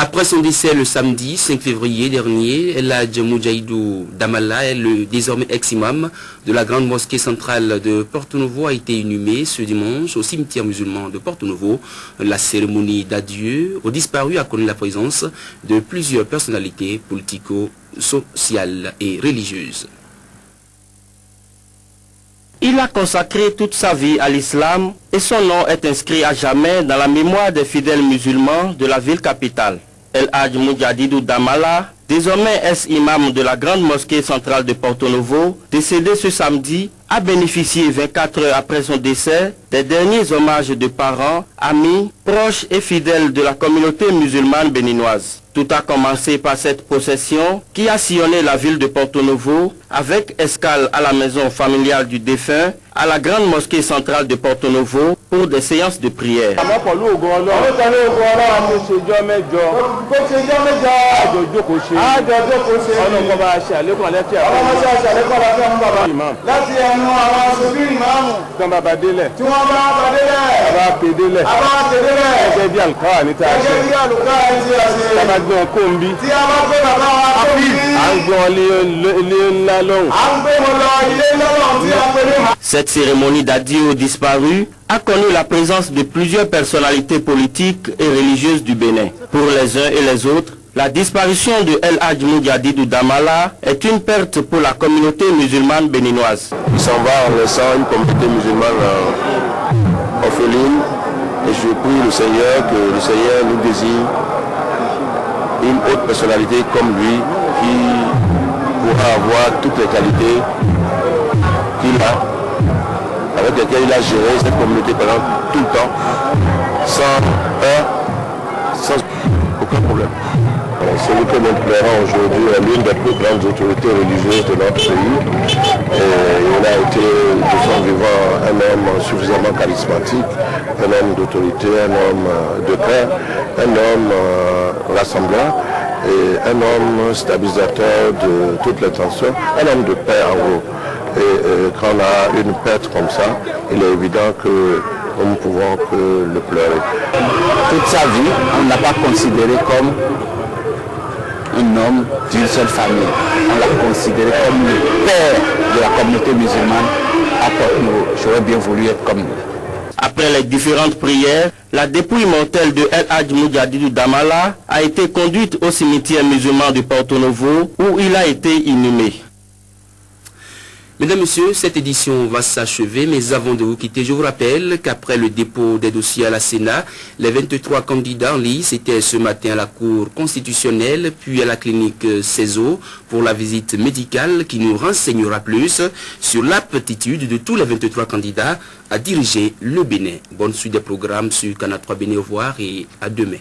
Après son décès le samedi 5 février dernier, El Hadj Moudjahidou Damala, le désormais ex-imam de la grande mosquée centrale de Porto Novo, a été inhumé ce dimanche au cimetière musulman de Porto Novo. La cérémonie d'adieu aux disparus a connu la présence de plusieurs personnalités politico-sociales et religieuses. Il a consacré toute sa vie à l'islam et son nom est inscrit à jamais dans la mémoire des fidèles musulmans de la ville capitale. El Hadj Moudjahidou Damala, désormais ex-imam de la grande mosquée centrale de Porto Novo, décédé ce samedi, a bénéficié 24 heures après son décès des derniers hommages de parents, amis, proches et fidèles de la communauté musulmane béninoise. Tout a commencé par cette procession qui a sillonné la ville de Porto Novo avec escale à la maison familiale du défunt, à la grande mosquée centrale de Porto Novo pour des séances de prière. Cette cérémonie d'adieu aux disparus a connu la présence de plusieurs personnalités politiques et religieuses du Bénin. Pour les uns et les autres, la disparition de El Hadj Moudjahidou Damala est une perte pour la communauté musulmane béninoise. Il s'en va en laissant une communauté musulmane orpheline et je prie le Seigneur que le Seigneur nous désigne une autre personnalité comme lui qui pourra avoir toutes les qualités qu'il a, avec lesquelles il a géré cette communauté pendant tout le temps, sans aucun problème. Celui que nous pleurons aujourd'hui est l'une des plus grandes autorités religieuses de notre pays. Et il a été de son vivant un homme suffisamment charismatique, un homme d'autorité, un homme de paix, un homme rassembleur et un homme stabilisateur de toutes les tensions, un homme de paix en gros. Et quand on a une perte comme ça, il est évident que nous ne pouvons que le pleurer. Toute sa vie, on ne l'a pas considéré comme un homme d'une seule famille. On l'a considéré comme le père de la communauté musulmane à Porto Novo. J'aurais bien voulu être comme lui. Après les différentes prières, la dépouille mortelle de El Hadj Moudjahidou Damala a été conduite au cimetière musulman de Porto Novo où il a été inhumé. Mesdames, Messieurs, cette édition va s'achever, mais avant de vous quitter, je vous rappelle qu'après le dépôt des dossiers à la Sénat, les 23 candidats en lice étaient ce matin à la Cour constitutionnelle, puis à la clinique CESO pour la visite médicale qui nous renseignera plus sur l'aptitude de tous les 23 candidats à diriger le Bénin. Bonne suite des programmes sur Canal 3 Bénin, au revoir et à demain.